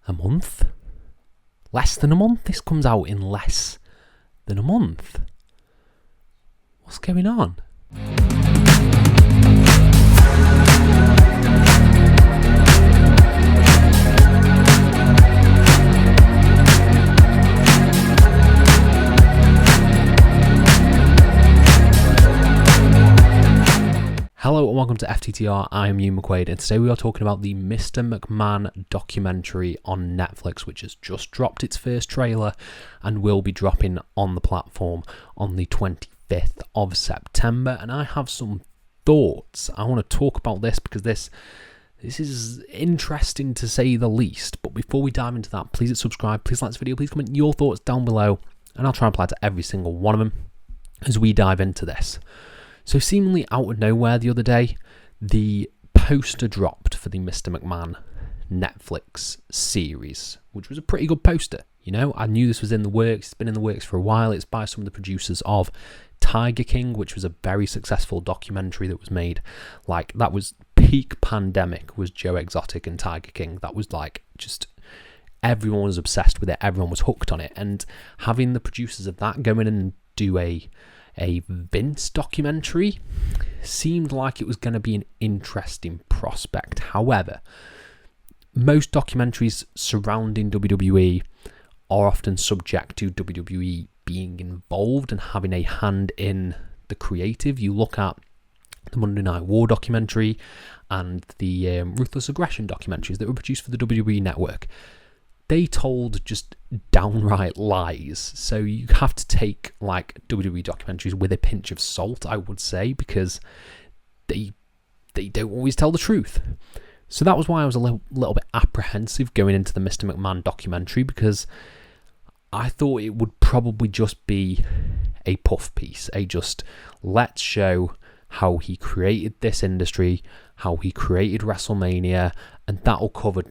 a month? Less than a month? This comes out in less than a month. What's going on? Hello and welcome to FTTR, I am Hugh McQuaid, and today we are talking about the Mr. McMahon documentary on Netflix, which has just dropped its first trailer and will be dropping on the platform on the 25th of September. And I have some thoughts. I want to talk about this because this is interesting to say the least. But before we dive into that, please hit subscribe, please like this video, please comment your thoughts down below, and I'll try and apply to every single one of them as we dive into this. So seemingly out of nowhere the other day, the poster dropped for the Mr. McMahon Netflix series, which was a pretty good poster. You know, I knew this was in the works. It's been in the works for a while. It's by some of the producers of Tiger King, which was a very successful documentary that was made. Like, that was peak pandemic, was Joe Exotic and Tiger King. That was like just everyone was obsessed with it. Everyone was hooked on it. And having the producers of that go in and do a Vince documentary seemed like it was going to be an interesting prospect. However, most documentaries surrounding WWE are often subject to WWE being involved and having a hand in the creative. You look at the Monday Night War documentary and the Ruthless Aggression documentaries that were produced for the WWE network. They told just downright lies. So you have to take like WWE documentaries with a pinch of salt, I would say, because they don't always tell the truth. So that was why I was a little bit apprehensive going into the Mr. McMahon documentary, because I thought it would probably just be a puff piece, let's show how he created this industry, how he created WrestleMania, and that'll cover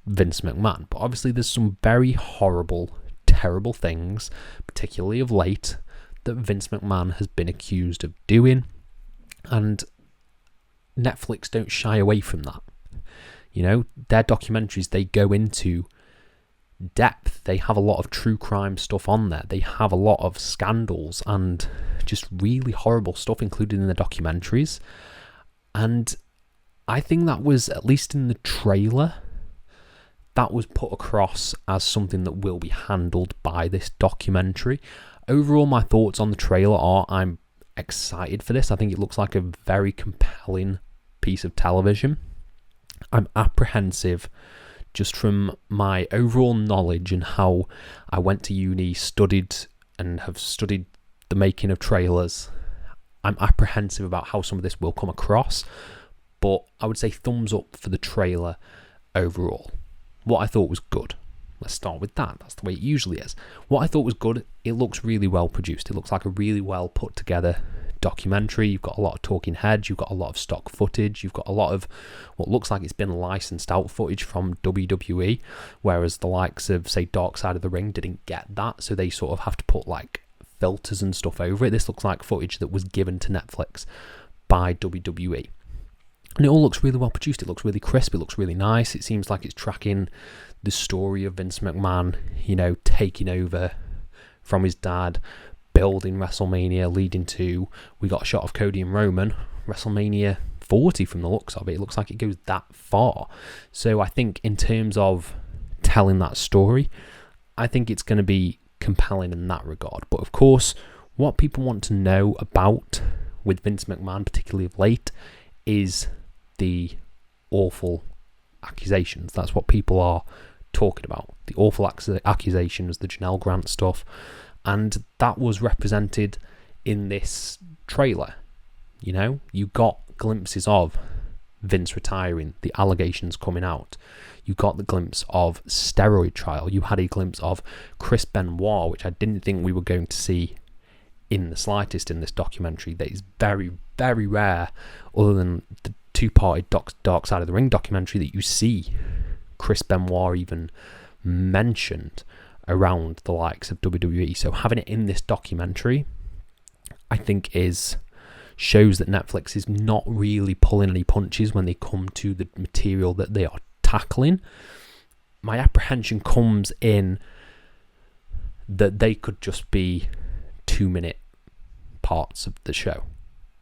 Vince McMahon. But obviously there's some very horrible, terrible things, particularly of late, that Vince McMahon has been accused of doing, and Netflix don't shy away from that. You know, their documentaries, they go into depth. They have a lot of true crime stuff on there. They have a lot of scandals and just really horrible stuff included in the documentaries. And I think that was, at least in the trailer, that was put across as something that will be handled by this documentary. Overall, my thoughts on the trailer are I'm excited for this. I think it looks like a very compelling piece of television. I'm apprehensive just from my overall knowledge and how I went to uni, studied and have studied the making of trailers. I'm apprehensive about how some of this will come across, but I would say thumbs up for the trailer overall. What I thought was good. Let's start with that. That's the way it usually is. What I thought was good, it looks really well produced. It looks like a really well put together documentary. You've got a lot of talking heads. You've got a lot of stock footage. You've got a lot of what looks like it's been licensed out footage from WWE, whereas the likes of, say, Dark Side of the Ring didn't get that, so they sort of have to put like filters and stuff over it. This looks like footage that was given to Netflix by WWE. And it all looks really well produced. It looks really crisp. It looks really nice. It seems like it's tracking the story of Vince McMahon, you know, taking over from his dad, building WrestleMania, leading to, we got a shot of Cody and Roman, WrestleMania 40 from the looks of it. It looks like it goes that far. So I think in terms of telling that story, I think it's going to be compelling in that regard. But of course, what people want to know about with Vince McMahon, particularly of late, is the awful accusations. That's what people are talking about. The awful accusations, the Janelle Grant stuff. And that was represented in this trailer. You know, you got glimpses of Vince retiring, the allegations coming out. You got the glimpse of steroid trial. You had a glimpse of Chris Benoit, which I didn't think we were going to see in the slightest in this documentary. That is very, very rare, other than the two-parted Dark Side of the Ring documentary, that you see Chris Benoit even mentioned around the likes of WWE. So having it in this documentary, I think shows that Netflix is not really pulling any punches when they come to the material that they are tackling. my apprehension comes in that they could just be 2-minute parts of the show.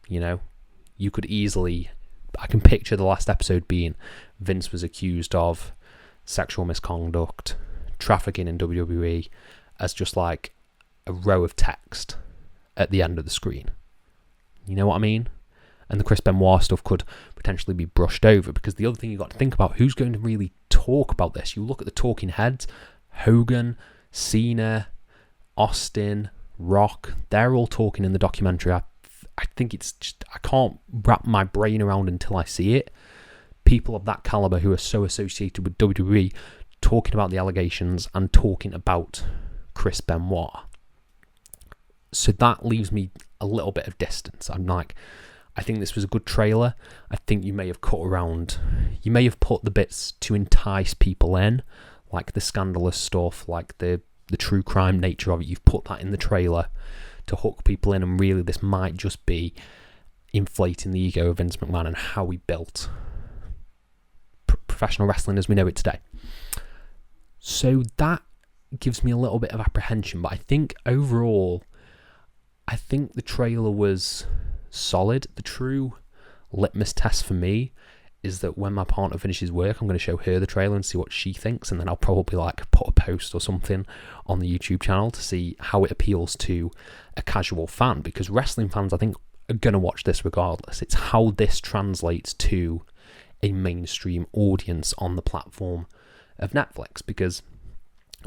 You know, you could easily, I can picture the last episode being Vince was accused of sexual misconduct, trafficking in WWE, as just like a row of text at the end of the screen. You know what I mean? And the Chris Benoit stuff could potentially be brushed over, because the other thing you've got to think about, who's going to really talk about this? You look at the talking heads, Hogan, Cena, Austin, Rock, they're all talking in the documentary. I think it's just, I can't wrap my brain around until I see it. People of that caliber who are so associated with WWE talking about the allegations and talking about Chris Benoit. So that leaves me a little bit of distance. I'm like, I think this was a good trailer. I think you may have cut around, you may have put the bits to entice people in, like the scandalous stuff, like the true crime nature of it. You've put that in the trailer to hook people in, and really this might just be inflating the ego of Vince McMahon and how he built professional wrestling as we know it today. So that gives me a little bit of apprehension, but I think overall, I think the trailer was solid. The true litmus test for me is that when my partner finishes work, I'm going to show her the trailer and see what she thinks, and then I'll probably like put a post or something on the YouTube channel to see how it appeals to a casual fan, because wrestling fans, I think, are going to watch this regardless. It's how this translates to a mainstream audience on the platform of Netflix, because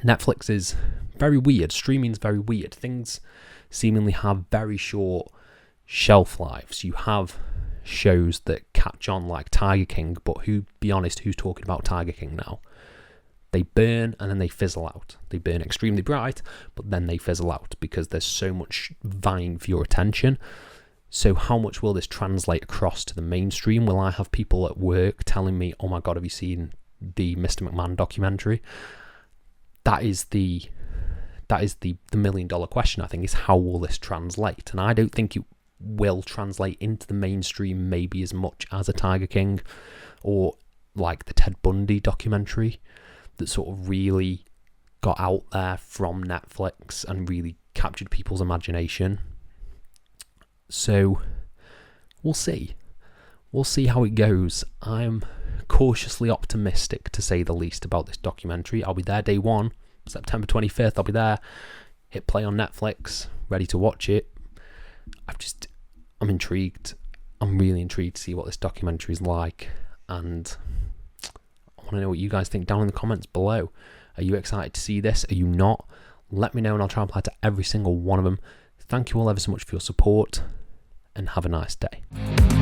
Netflix is very weird. Streaming's very weird. Things seemingly have very short shelf lives. You have shows that catch on like Tiger King, but be honest, who's talking about Tiger King now? They burn and then they fizzle out. They burn extremely bright, but then they fizzle out because there's so much vying for your attention. So how much will this translate across to the mainstream? Will I have people at work telling me, oh my God, have you seen the Mr. McMahon documentary? That is the $1 million question, I think, is how will this translate? And I don't think it will translate into the mainstream maybe as much as a Tiger King or like the Ted Bundy documentary that sort of really got out there from Netflix and really captured people's imagination. So we'll see. We'll see how it goes. I'm cautiously optimistic, to say the least, about this documentary. I'll be there day one, September 25th. I'll be there. Hit play on Netflix, ready to watch it. I'm intrigued. I'm really intrigued to see what this documentary is like, and I want to know what you guys think down in the comments below. Are you excited to see this? Are you not? Let me know and I'll try and reply to every single one of them. Thank you all ever so much for your support, and have a nice day.